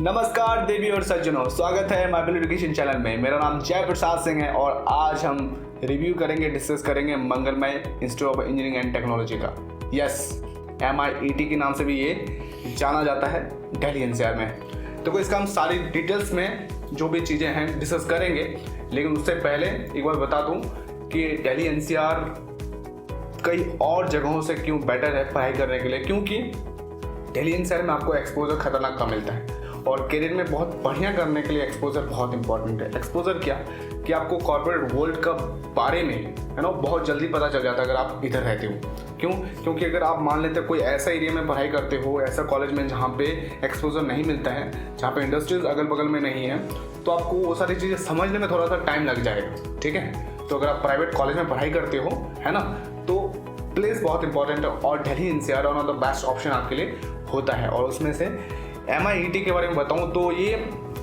नमस्कार देवी और सज्जनों, स्वागत है माइबल एजुकेशन चैनल में। मेरा नाम जय प्रसाद सिंह है और आज हम रिव्यू करेंगे, डिस्कस करेंगे मंगलमय institute of engineering and technology का। यस, MIET के नाम से भी ये जाना जाता है दिल्ली NCR में। तो इसका हम सारी डिटेल्स में जो भी चीज़ें हैं डिस्कस करेंगे, लेकिन उससे पहले एक बार बता दूं कि दिल्ली NCR कई और जगहों से क्यों बेटर है पढ़ाई करने के लिए, क्योंकि दिल्ली NCR में आपको एक्सपोजर खतरनाक कम मिलता है और करियर में बहुत बढ़िया करने के लिए एक्सपोजर बहुत इंपॉर्टेंट है। एक्सपोजर क्या कि आपको कॉर्पोरेट वर्ल्ड का बारे में है ना बहुत जल्दी पता चल जाता है अगर आप इधर रहते हो। क्यों? क्योंकि अगर आप मान लेते कोई ऐसा एरिया में पढ़ाई करते हो, ऐसा कॉलेज में जहाँ पे एक्सपोजर नहीं मिलता है, जहाँ पे इंडस्ट्रीज अगल बगल में नहीं है, तो आपको वो सारी चीज़ें समझने में थोड़ा सा टाइम लग जाएगा। ठीक है, तो अगर आप प्राइवेट कॉलेज में पढ़ाई करते हो है ना, तो प्लेस बहुत इंपॉर्टेंट है और Delhi NCR one of the best option आपके लिए होता है। और उसमें से MIET के बारे में बताऊं तो ये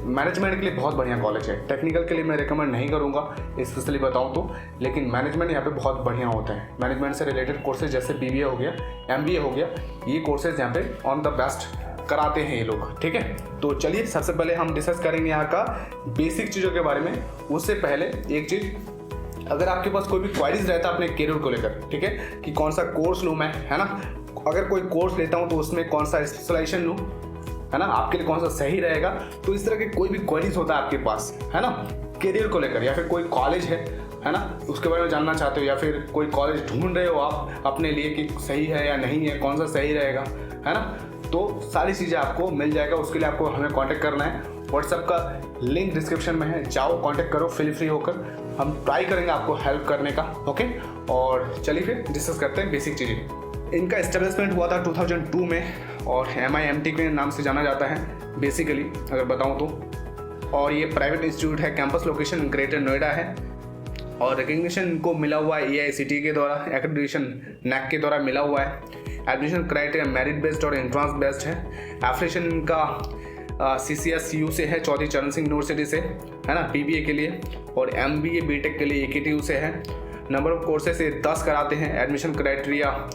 मैनेजमेंट के लिए बहुत बढ़िया कॉलेज है। टेक्निकल के लिए मैं रिकमेंड नहीं करूंगा स्पेशली बताऊं तो, लेकिन मैनेजमेंट यहाँ पे बहुत बढ़िया होता है। मैनेजमेंट से रिलेटेड कोर्सेज जैसे BBA हो गया, MBA हो गया, ये कोर्सेज यहाँ पे ऑन द बेस्ट कराते हैं ये लोग। ठीक है, तो चलिए सबसे पहले हम डिस्कस करेंगे यहाँ का बेसिक चीज़ों के बारे में। उससे पहले एक चीज़, अगर आपके पास कोई भी क्वारीज रहता है अपने करियर को लेकर, ठीक है, कि कौन सा कोर्स लूँ मैं, है ना, अगर कोई कोर्स लेता हूँ तो उसमें कौन सा स्पेशलाइजेशन लूँ, है ना, आपके लिए कौन सा सही रहेगा, तो इस तरह के कोई भी क्वेरीज होता है आपके पास, है ना, करियर को लेकर, या फिर कोई कॉलेज है ना, उसके बारे में जानना चाहते हो, या फिर कोई कॉलेज ढूंढ रहे हो आप अपने लिए कि सही है या नहीं है, कौन सा सही रहेगा, है ना, तो सारी चीज़ें आपको मिल जाएगा। उसके लिए आपको हमें कांटेक्ट करना है। व्हाट्सएप का लिंक डिस्क्रिप्शन में है, जाओ कांटेक्ट करो, फील फ्री होकर। हम ट्राई करेंगे आपको हेल्प करने का। ओके, और चलिए फिर डिस्कस करते हैं बेसिक चीज़ें। इनका एस्टेब्लिशमेंट हुआ था 2002 में और MIMT के नाम से जाना जाता है बेसिकली अगर बताऊं तो। और ये प्राइवेट इंस्टीट्यूट है, कैंपस लोकेशन ग्रेटर नोएडा है और रिकग्निशन इनको मिला हुआ है AICTE के द्वारा, एक्रेडिटेशन NAAC के द्वारा मिला हुआ है। एडमिशन क्राइटेरिया मेरिट बेस्ड और एंट्रांस बेस्ड है। एफिलिएशन इनका CCSU से है, चौधरी चरण सिंह यूनिवर्सिटी से, है ना, BBA के लिए, और MBA BTech के लिए AKTU से है। नंबर ऑफ कोर्सेज से 10 कराते हैं। एडमिशन क्राइटेरिया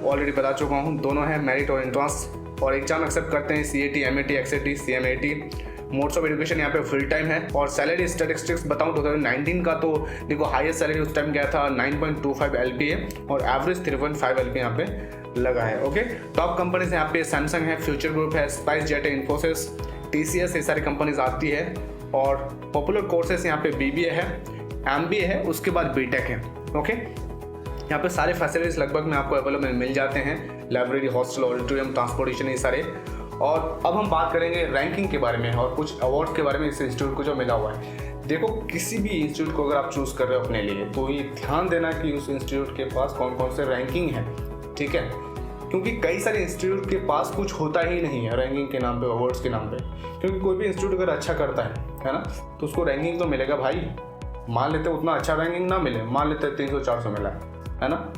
ऑलरेडी बता चुका हूँ, दोनों है मेरिट और एंट्रांस, और एग्जाम एक्सेप्ट करते हैं CAT, MAT, XAT, CMAT। Modes of education यहाँ पे फुल टाइम है। और सैलरी स्टैटिस्टिक्स बताऊँ 2019 का, तो देखो हाईएस्ट सैलरी उस टाइम गया था 9.25 LPA और एवरेज 3.5 LPA यहाँ पे लगा है। ओके, टॉप कंपनीज यहाँ पे सैमसंग है, फ्यूचर ग्रुप है, स्पाइस जेट है, इन्फोसिस, TCS, ये सारी कंपनीज आती है। और पॉपुलर कोर्सेज यहाँ पे BBA है, MBA है, उसके बाद BTech है। ओके, यहाँ पे सारे फैसिलिटीज लगभग में आपको अवेलेबल मिल जाते हैं, लाइब्रेरी, हॉस्टल, ऑडिटोरियम, ट्रांसपोर्टेशन, ये सारे। और अब हम बात करेंगे रैंकिंग के बारे में और कुछ अवार्ड्स के बारे में इस इंस्टीट्यूट को जो मिला हुआ है। देखो, किसी भी इंस्टीट्यूट को अगर आप चूज़ कर रहे हो अपने लिए, तो ये ध्यान देना कि उस इंस्टीट्यूट के पास कौन कौन से रैंकिंग है। ठीक है, क्योंकि कई सारे इंस्टीट्यूट के पास कुछ होता ही नहीं है रैंकिंग के नाम पे, अवार्ड्स के नाम पे। क्योंकि कोई भी इंस्टीट्यूट अगर अच्छा करता है ना, तो उसको रैंकिंग तो मिलेगा भाई। मान लेते उतना अच्छा रैंकिंग ना मिले, मान लेते 300-400 मिला है ना,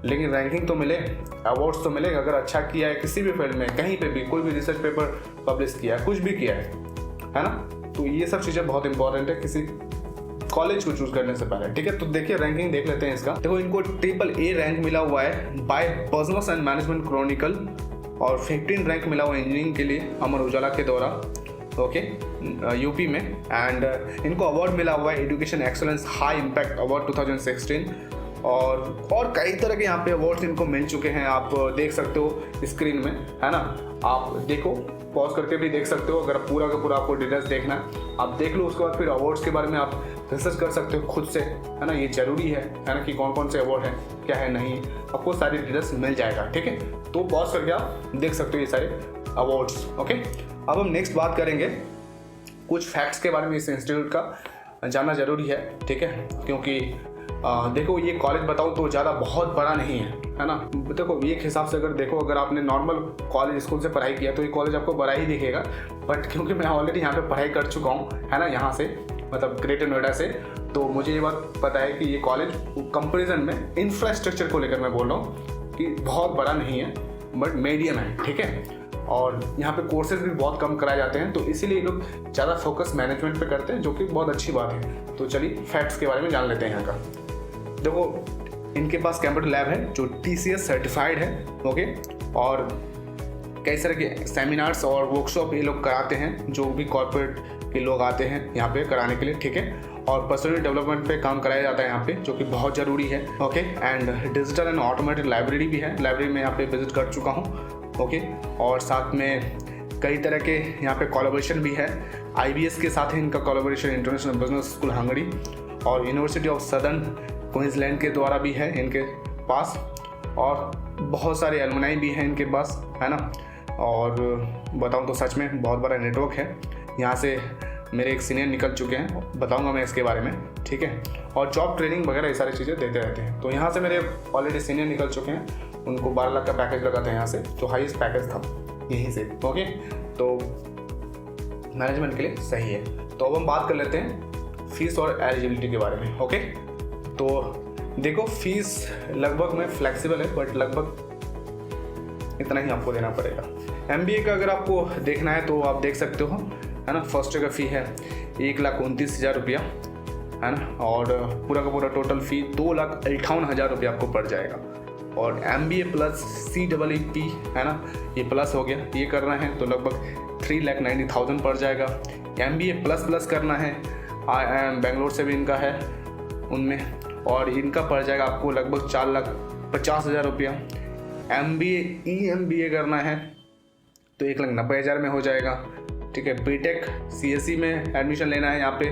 लेकिन रैंकिंग तो मिले, अवार्ड्स तो मिलेगा। अगर अच्छा किया है किसी भी फील्ड में, कहीं पे भी कोई भी रिसर्च पेपर पब्लिश किया है, कुछ भी किया है ना, तो ये सब चीज़ें बहुत इंपॉर्टेंट है किसी कॉलेज को चूज करने से पहले। ठीक है, तो देखिए रैंकिंग देख लेते हैं इसका। देखो, इनको AAA रैंक मिला हुआ है by business and management Chronicle, और 15 रैंक मिला हुआ है इंजीनियरिंग के लिए अमर उजाला के द्वारा, ओके, यूपी में। एंड इनको अवार्ड मिला हुआ है education excellence high impact award 2016, और कई तरह के यहाँ पे अवार्ड्स इनको मिल चुके हैं। आप देख सकते हो स्क्रीन में, है ना, आप देखो, पॉज करके भी देख सकते हो। अगर पूरा का पूरा आपको डिटेल्स देखना है आप देख लो, उसके बाद फिर अवार्ड्स के बारे में आप रिसर्च कर सकते हो खुद से, है ना, ये जरूरी है ना, कि कौन कौन से अवार्ड है, क्या है, नहीं, आपको सारी डिटेल्स मिल जाएगा। ठीक है, तो पॉज करके आप देख सकते हो ये सारे अवार्ड्स। ओके, अब हम नेक्स्ट बात करेंगे कुछ फैक्ट्स के बारे में। इस इंस्टीट्यूट का जानना जरूरी है, ठीक है, क्योंकि देखो ये कॉलेज बताऊँ तो ज़्यादा बहुत बड़ा नहीं है ना। देखो एक हिसाब से अगर देखो, अगर आपने नॉर्मल कॉलेज स्कूल से पढ़ाई किया तो ये कॉलेज आपको बड़ा ही दिखेगा, बट क्योंकि मैं ऑलरेडी यहाँ पे पढ़ाई कर चुका हूँ, है ना, यहाँ से मतलब ग्रेटर नोएडा से, तो मुझे ये बात पता है कि ये कॉलेज कंपेरिजन में इंफ्रास्ट्रक्चर को लेकर मैं बोल रहा हूँ कि बहुत बड़ा नहीं है, बट मीडियम है। ठीक है, और यहाँ पे कोर्सेज भी बहुत कम कराए जाते हैं, तो इसीलिए लोग ज़्यादा फोकस मैनेजमेंट पे करते हैं, जो कि बहुत अच्छी बात है। तो चलिए फैक्ट्स के बारे में जान लेते हैं यहाँ का। देखो, इनके पास कंप्यूटर लैब है जो TCS सर्टिफाइड है, ओके, और कई तरह के सेमिनार्स और वर्कशॉप ये लोग कराते हैं, जो भी कॉर्पोरेट के लोग आते हैं यहाँ पे कराने के लिए, ठीक है। और पर्सनल डेवलपमेंट पे काम कराया जाता है यहाँ पे, जो कि बहुत ज़रूरी है, okay. And digital and automated library भी है, लाइब्रेरी में यहाँ पे विजिट कर चुका हूँ, ओके। और साथ में कई तरह के यहाँ पे कोलैबोरेशन भी है, IBS के साथ है इनका collaboration, international business school Hungary, और यूनिवर्सिटी ऑफ सदर्न क्वींसलैंड के द्वारा भी है इनके पास, और बहुत सारे एलुमनाई भी हैं इनके पास, है ना। और बताऊं तो सच में बहुत बड़ा नेटवर्क है। यहाँ से मेरे एक सीनियर निकल चुके हैं, बताऊंगा मैं इसके बारे में, ठीक है। और जॉब ट्रेनिंग वगैरह ये सारी चीज़ें देते रहते हैं। तो यहाँ से मेरे ऑलरेडी सीनियर निकल चुके हैं, उनको 12 लाख का पैकेज लगा था यहाँ से, जो हाईएस्ट पैकेज था यहीं से, ओके। तो मैनेजमेंट के लिए सही है। तो अब हम बात कर लेते हैं फीस और एलिजिबिलिटी के बारे में, ओके। तो देखो, फीस लगभग में फ्लेक्सिबल है, बट लगभग इतना ही आपको देना पड़ेगा। MBA का अगर आपको देखना है तो आप देख सकते हो, है ना। फर्स्ट ईयर का फ़ी है 1,29,000 रुपया, है ना। और पूरा का पूरा टोटल फ़ी 2,58,000 रुपया आपको पड़ जाएगा। और MBA प्लस CEEP, है ना, ये प्लस हो गया, ये करना है तो लगभग 3,90,000 पड़ जाएगा। MBA प्लस करना है, IIM बेंगलोर से भी इनका है उनमें, और इनका पड़ जाएगा आपको लगभग 4,50,000 रुपया। MBA EMBA करना है तो 1,90,000 में हो जाएगा, ठीक है। BTech CSE में एडमिशन लेना है यहाँ पे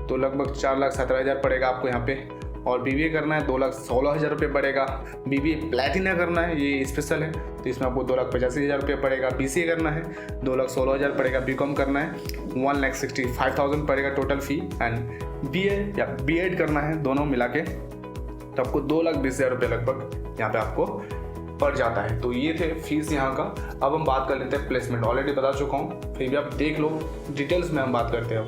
तो लगभग 4,17,000 पड़ेगा आपको यहाँ पे। और BBA करना है 2,16,000 रुपये पड़ेगा। BBA प्लेटिना करना है, ये स्पेशल है, तो इसमें आपको 2,85,000 रुपये पड़ेगा। BCA करना है 2,16,000 पड़ेगा। BCom करना है 1,65,000 पड़ेगा टोटल फ़ी। एंड BA या B.Ed करना है, दोनों मिला के तो आपको 2,20,000 रुपये लगभग यहाँ पे आपको पड़ जाता है। तो ये थे फीस यहाँ का। अब हम बात कर लेते हैं प्लेसमेंट, ऑलरेडी बता चुका हूँ, फिर भी आप देख लो, डिटेल्स में हम बात करते हैं।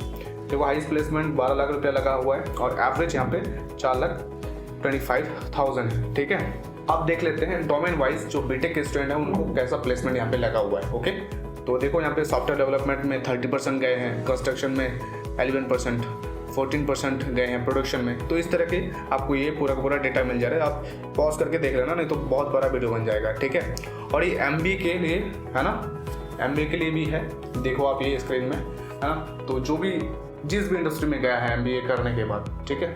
देखो, हाईएस्ट प्लेसमेंट 12 लाख रुपया लगा हुआ है और एवरेज यहाँ पे 4,25,000 है, ठीक है। अब देख लेते हैं डोमेन वाइज जो BTech के स्टूडेंट है उनको कैसा प्लेसमेंट यहाँ पे लगा हुआ है, ओके। तो देखो, यहाँ पे सॉफ्टवेयर डेवलपमेंट में 30% गए हैं, कंस्ट्रक्शन में 11%, 14% गए हैं प्रोडक्शन में। तो इस तरह के आपको ये पूरा का पूरा डेटा मिल जा रहा है। आप पॉज करके देख लेना, नहीं तो बहुत बड़ा वीडियो बन जाएगा, ठीक है। और ये MBA के लिए है ना, MBA के लिए भी है, देखो आप ये स्क्रीन में, है ना। तो जो भी जिस भी इंडस्ट्री में गया है MBA करने के बाद, ठीक है,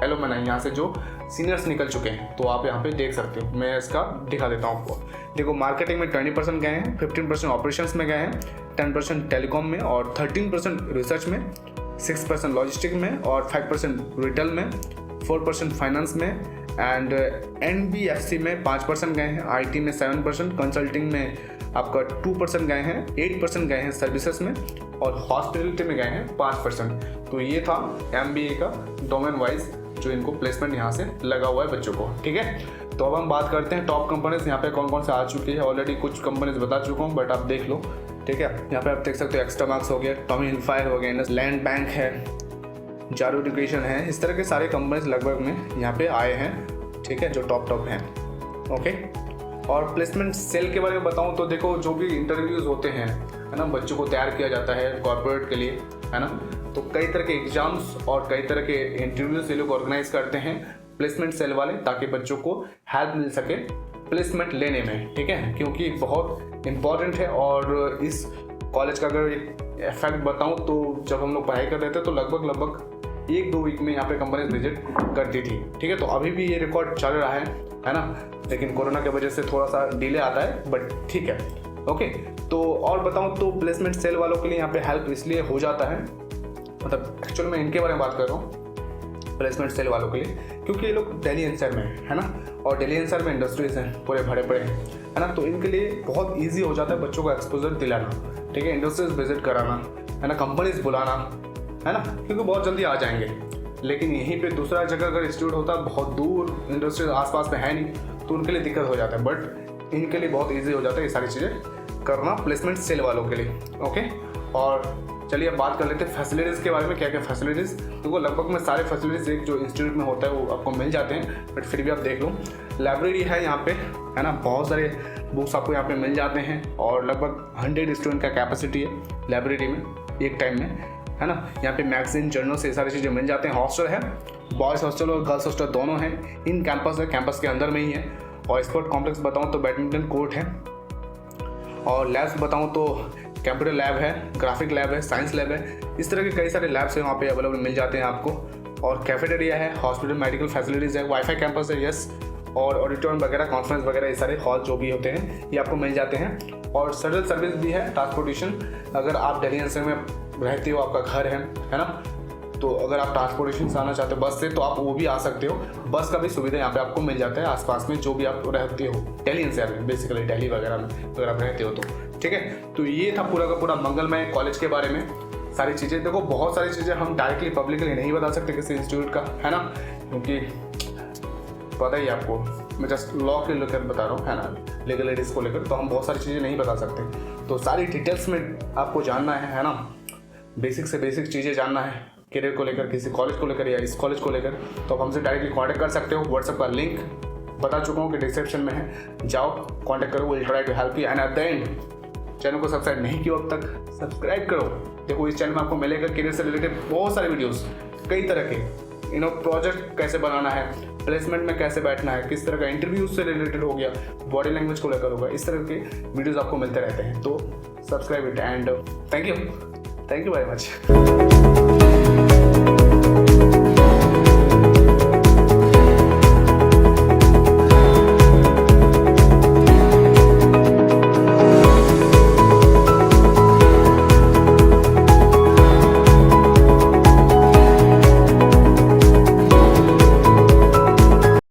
एलुमनाई यहाँ से जो सीनियर्स निकल चुके हैं, तो आप यहाँ पे देख सकते हो। मैं इसका दिखा देता हूँ आपको। देखो, मार्केटिंग में 20% गए हैं, 15% ऑपरेशंस में गए हैं, 10% टेलीकॉम में, और 13% रिसर्च में, 6% लॉजिस्टिक में, और 5% रिटेल में, 4% फाइनेंस में, एंड NBFC में 5% गए हैं, IT में 7%, कंसल्टिंग में आपका 2% गए हैं, 8% गए हैं सर्विसेज में, और हॉस्पिटलिटी में गए हैं 5%। तो ये था MBA का डोमेन वाइज जो इनको प्लेसमेंट यहाँ से लगा हुआ है बच्चों को, ठीक है। तो अब हम बात करते हैं टॉप कंपनीज यहाँ पे कौन कौन से आ चुकी है। ऑलरेडी कुछ कंपनीज बता चुका हूँ, बट आप देख लो, ठीक है। यहाँ पे आप देख सकते हो एक्स्ट्रा मार्क्स हो गया, टॉमी हिलफायर हो गया, लैंड बैंक है, जारू एजुकेशन है, इस तरह के सारे कंपनीज लगभग में यहाँ पे आए हैं, ठीक है, जो टॉप हैं, ओके। और प्लेसमेंट सेल के बारे में बताऊँ तो देखो, जो भी इंटरव्यूज़ होते हैं, है ना, बच्चों को तैयार किया जाता है कॉर्पोरेट के लिए, है ना। तो कई तरह के एग्जाम्स और कई तरह के इंटरव्यूज ये लोग ऑर्गेनाइज करते हैं प्लेसमेंट सेल वाले, ताकि बच्चों को हेल्प मिल सके प्लेसमेंट लेने में, ठीक है, क्योंकि बहुत इम्पॉर्टेंट है। और इस कॉलेज का अगर इफेक्ट बताऊं तो जब हम लोग पढ़ाई कर रहे थे तो लगभग 1-2 वीक में यहाँ पे कंपनीज विजिट करती थी, ठीक है। तो अभी भी ये रिकॉर्ड चल रहा है ना, लेकिन कोरोना की वजह से थोड़ा सा डिले आता है, बट ठीक है, ओके। तो और बताऊं तो प्लेसमेंट सेल वालों के लिए यहाँ पे हेल्प इसलिए हो जाता है, मतलब एक्चुअल में इनके बारे में बात कर रहा हूँ प्लेसमेंट सेल वालों के लिए, क्योंकि ये लोग दिल्ली एनसीआर में है ना, और दिल्ली एनसीआर में इंडस्ट्रीज हैं पूरे भरे पड़े हैं, है ना। तो इनके लिए बहुत ईजी हो जाता है बच्चों को एक्सपोजर दिलाना, ठीक है, इंडस्ट्रीज विजिट कराना, है ना, कंपनीज बुलाना, है ना, क्योंकि बहुत जल्दी आ जाएंगे। लेकिन यहीं पे दूसरा जगह अगर इंस्टीट्यूट होता है बहुत दूर, इंडस्ट्रीज आसपास में है नहीं, तो उनके लिए दिक्कत हो जाता है। बट इनके लिए बहुत ईजी हो जाता है ये सारी चीज़ें करना प्लेसमेंट सेल वालों के लिए, ओके। और चलिए अब बात कर लेते हैं फैसिलिटीज़ के बारे में, क्या क्या फैसिलिटीज़। तो लगभग में सारे फैसिलिटीज़ एक जो इंस्टीट्यूट में होता है वो आपको मिल जाते हैं, बट फिर भी आप देख लो। लाइब्रेरी है यहाँ पे, है ना, बहुत सारे बुक्स आपको यहाँ पे मिल जाते हैं, और लगभग 100 स्टूडेंट का कैपेसिटी है लाइब्रेरी में एक टाइम में, है ना। यहाँ पे मैगजीन, जर्नल से सारी चीज़ें मिल जाते हैं। हॉस्टल है, बॉयज़ हॉस्टल और गर्ल्स हॉस्टल दोनों हैं। इन कैंपस है, कैंपस के अंदर में ही है। और स्पोर्ट कॉम्प्लेक्स बताऊँ तो बैडमिंटन कोर्ट है, और लैब्स बताऊँ तो कंप्यूटर लैब है, ग्राफिक लैब है, साइंस लैब है, इस तरह के कई सारे लैब्स हैं वहाँ पे अवेलेबल मिल जाते हैं आपको। और कैफेटेरिया है, हॉस्पिटल मेडिकल फैसिलिटीज़ है, वाईफाई कैंपस है, यस, और ऑडिटोरियम वगैरह, कॉन्फ्रेंस वगैरह, ये सारे हॉल जो भी होते हैं ये आपको मिल जाते हैं। और शटल सर्विस भी है, ट्रांसपोर्टेशन, अगर आप दिल्ली एनसीआर में रहते हो, आपका घर है ना, तो अगर आप ट्रांसपोर्टेशन से आना चाहते हो बस से तो आप वो भी आ सकते हो। बस का भी सुविधा यहाँ पे आपको मिल जाता है आसपास में जो भी आप रहते हो दिल्ली एनसीआर में, बेसिकली दिल्ली वगैरह में अगर आप रहते हो तो, ठीक है। तो ये था पूरा का पूरा मंगलमय कॉलेज के बारे में सारी चीज़ें। देखो बहुत सारी चीज़ें हम डायरेक्टली पब्लिकली नहीं बता सकते किसी इंस्टीट्यूट का, है ना, क्योंकि पता ही आपको, मैं जस्ट लॉ के लेकर बता रहा हूँ, है ना, लीगलिटीज़ को लेकर, तो हम बहुत सारी चीज़ें नहीं बता सकते। तो सारी डिटेल्स में आपको जानना है ना, बेसिक से बेसिक चीज़ें जानना है करियर को लेकर, किसी कॉलेज को लेकर या इस कॉलेज को लेकर, तो आप हमसे डायरेक्टली कॉन्टैक्ट कर सकते हो। व्हाट्सएप का लिंक बता चुका हूँ कि डिस्क्रिप्शन में है, जाओ कॉन्टैक्ट करो, will try to help you. And at the end channel को सब्सक्राइब नहीं किया अब तक, सब्सक्राइब करो। देखो इस चैनल में आपको मिलेगा करियर से रिलेटेड बहुत सारे वीडियोस, कई तरह के, प्रोजेक्ट कैसे बनाना है, प्लेसमेंट में कैसे बैठना है, किस तरह का इंटरव्यू से रिलेटेड हो गया, बॉडी लैंग्वेज को लेकर होगा, इस तरह के वीडियोस आपको मिलते रहते हैं। तो subscribe it and thank you very much.